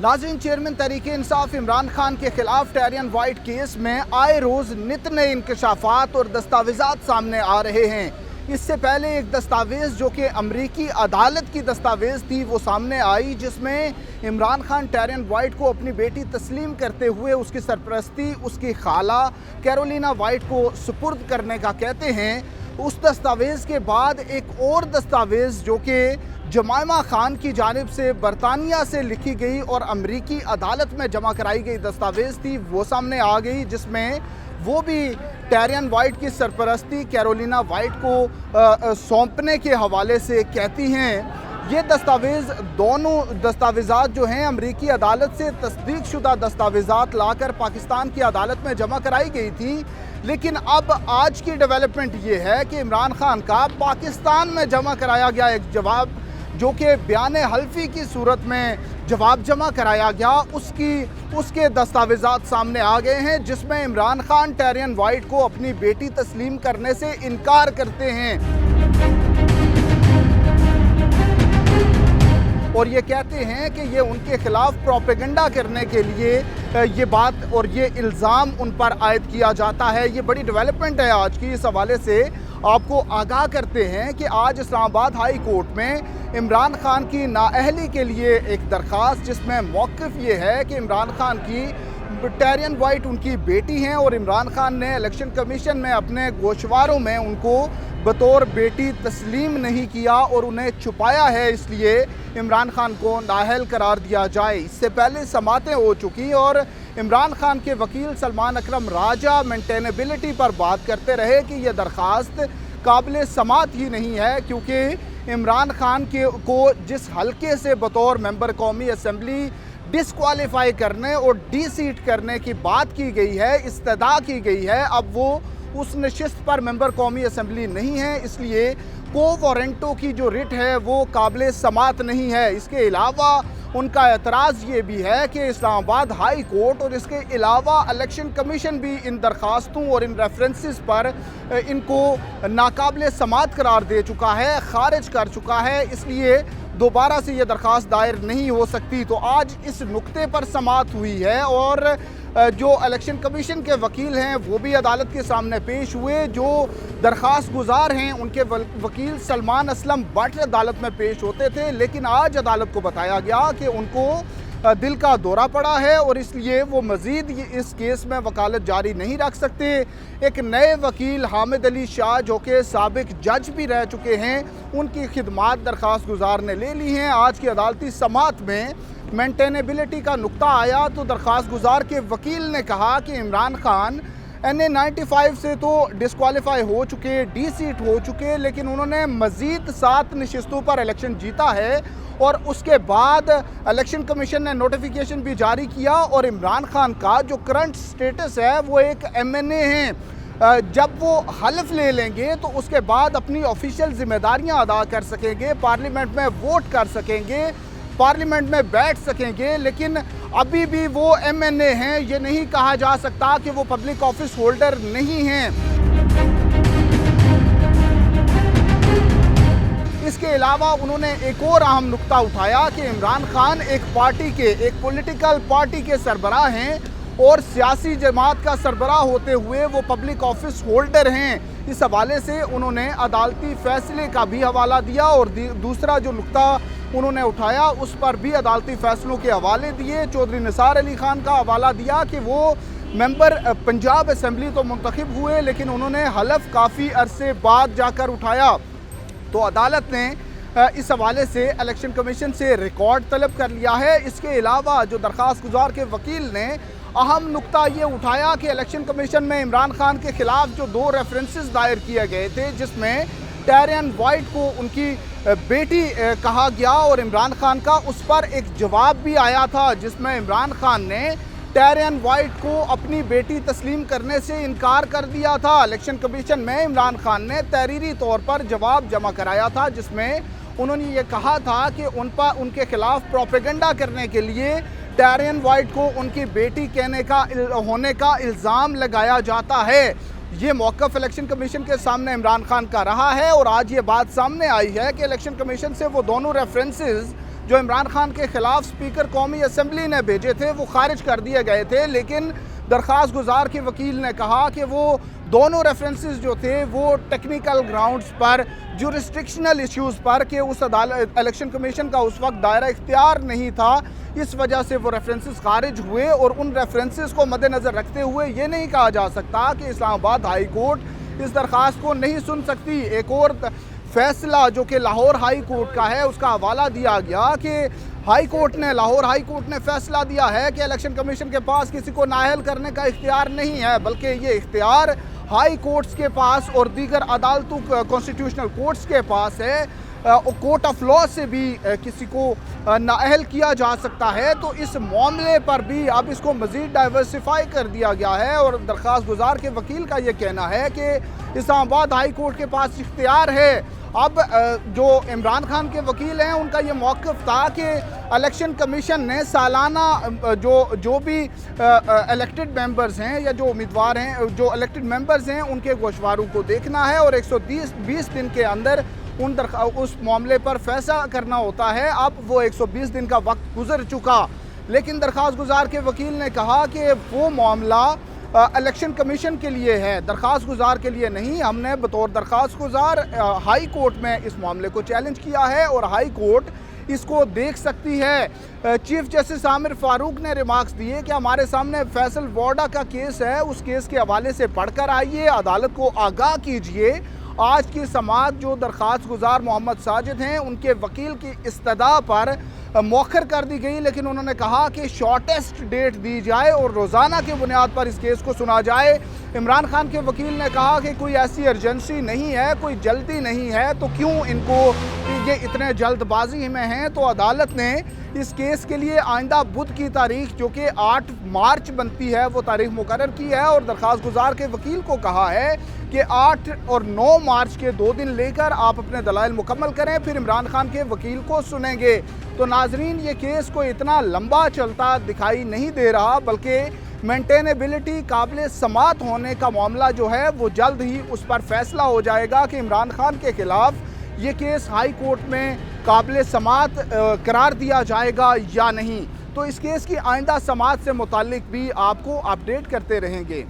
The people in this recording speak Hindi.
नाज़रीन, चेयरमैन तहरीक इंसाफ इमरान खान के खिलाफ टेरियन वाइट केस में आए रोज़ नित नए इंकशाफात और दस्तावेज़ात सामने आ रहे हैं। इससे पहले एक दस्तावेज़ जो कि अमरीकी अदालत की दस्तावेज़ थी वो सामने आई, जिसमें इमरान खान टेरियन वाइट को अपनी बेटी तस्लीम करते हुए उसकी सरपरस्ती उसकी खाला कैरोलिना वाइट को सुपुर्द करने का कहते हैं। उस दस्तावेज़ के बाद एक और दस्तावेज़ जो कि जमाइमा खान की जानिब से बरतानिया से लिखी गई और अमरीकी अदालत में जमा कराई गई दस्तावेज़ थी वो सामने आ गई, जिसमें वो भी टेरियन वाइट की सरपरस्ती कैरोलिना वाइट को सौंपने के हवाले से कहती हैं। ये दस्तावेज़ दोनों दस्तावेज़ात जो हैं अमरीकी अदालत से तस्दीक शुदा दस्तावेज़ात लाकर पाकिस्तान की अदालत में जमा कराई गई थी। लेकिन अब आज की डेवलपमेंट ये है कि इमरान खान का पाकिस्तान में जमा कराया गया एक जवाब, जो कि बयान हल्फी की सूरत में जवाब जमा कराया गया, उसके दस्तावेज़ात सामने आ गए हैं, जिसमें इमरान खान टेरियन वाइट को अपनी बेटी तस्लीम करने से इनकार करते हैं और ये कहते हैं कि ये उनके खिलाफ प्रोपेगेंडा करने के लिए ये बात और ये इल्ज़ाम उन पर आयद किया जाता है। ये बड़ी डेवलपमेंट है आज की। इस हवाले से आपको आगाह करते हैं कि आज इस्लामाबाद हाई कोर्ट में इमरान खान की नाअहली के लिए एक दरख्वास्त, जिसमें मौक़िफ़ ये है कि इमरान खान की टेरियन वाइट उनकी बेटी हैं और इमरान खान ने इलेक्शन कमीशन में अपने गोशवारों में उनको बतौर बेटी तस्लीम नहीं किया और उन्हें छुपाया है, इसलिए इमरान खान को नाअहल करार दिया जाए। इससे पहले समातें हो चुकी और इमरान खान के वकील सलमान अकरम राजा मेंटेनेबिलिटी पर बात करते रहे कि यह दरख्वास्त काबिल समात ही नहीं है, क्योंकि इमरान खान को जिस हल्के से बतौर मेंबर कौमी असम्बली डिसक्वालीफाई करने और डी सीट करने की बात की गई है, इस्तदा की गई है, अब वो उस नशिस्त पर मेंबर कौमी असम्बली नहीं है, इसलिए को वारंटों की जो रिट है वो काबिल समात नहीं है। इसके अलावा उनका एतराज़ ये भी है कि इस्लामाबाद हाई कोर्ट और इसके अलावा इलेक्शन कमीशन भी इन दरख्वास्तों और इन रेफरेंसेस पर इनको नाकाबिल समात करार दे चुका है, खारिज कर चुका है, इसलिए दोबारा से ये दरख्वास्त दायर नहीं हो सकती। तो आज इस नुक्ते पर समात हुई है और जो इलेक्शन कमीशन के वकील हैं वो भी अदालत के सामने पेश हुए। जो दरख्वास्त गुजार हैं उनके वकील सलमान असलम बट अदालत में पेश होते थे, लेकिन आज अदालत को बताया गया कि उनको दिल का दौरा पड़ा है और इसलिए वो मज़ीद इस केस में वकालत जारी नहीं रख सकते। एक नए वकील हामिद अली शाह जो कि साबिक जज भी रह चुके हैं, उनकी खिदमात दरख्वास्त गुजार ने ले ली हैं। आज की अदालती समात में मेंटेनेबिलिटी का नुक्ता आया तो दरख्वास्त गुजार के वकील ने कहा कि इमरान खान NA-95 से तो डिसक्वालीफाई हो चुके, डी सीट हो चुके, लेकिन उन्होंने मज़ीद 7 नशिस्तों पर इलेक्शन जीता है और उसके बाद इलेक्शन कमीशन ने नोटिफिकेशन भी जारी किया और इमरान खान का जो करंट स्टेटस है वो एक MNA हैं। जब वो हल्फ ले लेंगे तो उसके बाद अपनी ऑफिशियल जिम्मेदारियां अदा कर सकेंगे, पार्लियामेंट में वोट कर सकेंगे, पार्लियामेंट में बैठ सकेंगे, लेकिन अभी भी वो MNA हैं। ये नहीं कहा जा सकता कि वो पब्लिक ऑफिस होल्डर नहीं हैं। इसके अलावा उन्होंने एक और अहम नुक्ता उठाया कि इमरान खान एक पार्टी के, एक पॉलिटिकल पार्टी के सरबराह हैं और सियासी जमात का सरबराह होते हुए वो पब्लिक ऑफिस होल्डर हैं। इस हवाले से उन्होंने अदालती फैसले का भी हवाला दिया और दूसरा जो नुक्ता उन्होंने उठाया उस पर भी अदालती फैसलों के हवाले दिए। चौधरी निसार अली खान का हवाला दिया कि वो मेंबर पंजाब असम्बली तो मुंतखब हुए, लेकिन उन्होंने हलफ काफ़ी अरसे बाद जाकर उठाया। तो अदालत ने इस हवाले से इलेक्शन कमीशन से रिकॉर्ड तलब कर लिया है। इसके अलावा जो दरख्वास्त गुजार के वकील ने अहम नुक्ता ये उठाया कि इलेक्शन कमीशन में इमरान खान के खिलाफ जो 2 रेफरेंसेस दायर किए गए थे, जिसमें टेरियन वाइट को उनकी बेटी कहा गया और इमरान खान का उस पर एक जवाब भी आया था, जिसमें इमरान खान ने टेरियन वाइट को अपनी बेटी तस्लीम करने से इनकार कर दिया था। इलेक्शन कमीशन में इमरान खान ने तहरीरी तौर पर जवाब जमा कराया था, जिसमें उन्होंने ये कहा था कि उनके खिलाफ प्रोपेगेंडा करने के लिए टेरियन वाइट को उनकी बेटी होने का इल्ज़ाम लगाया जाता है। ये मौक़िफ़ इलेक्शन कमीशन के सामने इमरान खान का रहा है और आज ये बात सामने आई है कि इलेक्शन कमीशन से वो दोनों रेफरेंसेस जो इमरान खान के खिलाफ स्पीकर कौमी असम्बली ने भेजे थे वो खारिज कर दिए गए थे, लेकिन दरख्वास्त गुजार के वकील ने कहा कि वो दोनों रेफरेंसेस जो थे वो टेक्निकल ग्राउंड्स पर, जुरिस्डिक्शनल इश्यूज़ पर, कि उस अदालत इलेक्शन कमीशन का उस वक्त दायरा इख्तियार नहीं था, इस वजह से वो रेफरेंसेस खारिज हुए। और उन रेफरेंसेस को मद्देनज़र रखते हुए ये नहीं कहा जा सकता कि इस्लामाबाद हाई कोर्ट इस दरख्वास्त को नहीं सुन सकती। एक और फैसला जो कि लाहौर हाई कोर्ट का है उसका हवाला दिया गया कि लाहौर हाई कोर्ट ने फैसला दिया है कि इलेक्शन कमीशन के पास किसी को नाअहल करने का इख्तियार नहीं है, बल्कि ये इख्तियार हाई कोर्ट्स के पास और दीगर अदालतों, कॉन्स्टिट्यूशनल कोर्ट्स के पास है। कोर्ट ऑफ लॉ से भी किसी को नाअहल किया जा सकता है। तो इस मामले पर भी अब इसको मज़ीद डाइवर्सिफाई कर दिया गया है और दरख्वास्त गुजार के वकील का ये कहना है कि इस्लामाबाद हाई कोर्ट के पास इख्तियार है। अब जो इमरान खान के वकील हैं उनका ये मौक़िफ़ था कि इलेक्शन कमीशन ने सालाना जो भी इलेक्टेड मेंबर्स हैं या जो उम्मीदवार हैं, जो इलेक्टेड मेंबर्स हैं, उनके गोशवारों को देखना है और 120 दिन के अंदर उस मामले पर फैसला करना होता है। अब वो 120 दिन का वक्त गुजर चुका, लेकिन दरख्वास्त गुजार के वकील ने कहा कि वो मामला इलेक्शन कमीशन के लिए है, दरख्वास्त गुजार के लिए नहीं। हमने बतौर दरख्वास्त गुजार हाई कोर्ट में इस मामले को चैलेंज किया है और हाई कोर्ट इसको देख सकती है। चीफ जस्टिस आमिर फारूक ने रिमार्क्स दिए कि हमारे सामने फैसल वाडा का केस है, उस केस के हवाले से पढ़कर आइए, अदालत को आगाह कीजिए। आज की समाअत जो दरख्वास्त गुजार मोहम्मद साजिद हैं उनके वकील की इस्तदा पर मौखर कर दी गई, लेकिन उन्होंने कहा कि शॉर्टेस्ट डेट दी जाए और रोज़ाना की बुनियाद पर इस केस को सुना जाए। इमरान खान के वकील ने कहा कि कोई ऐसी अर्जेंसी नहीं है, कोई जल्दी नहीं है, तो क्यों इनको ये इतने जल्दबाजी में हैं। तो अदालत ने इस केस के लिए आइंदा बुध की तारीख जो कि 8 मार्च बनती है वो तारीख मुकर्रर की है और दरख्वास्त गुजार के वकील को कहा है कि 8 और 9 मार्च के 2 दिन लेकर आप अपने दलाइल मुकम्मल करें, फिर इमरान खान के वकील को सुनेंगे। तो नाजरीन, ये केस को इतना लंबा चलता दिखाई नहीं दे रहा, बल्कि मेंटेनेबिलिटी, काबिल समाअत होने का मामला जो है वो जल्द ही उस पर फैसला हो जाएगा कि इमरान खान के खिलाफ ये केस हाई कोर्ट में काबिल समाअत करार दिया जाएगा या नहीं। तो इस केस की आइंदा समाअत से मुताल्लिक भी आपको अपडेट करते रहेंगे।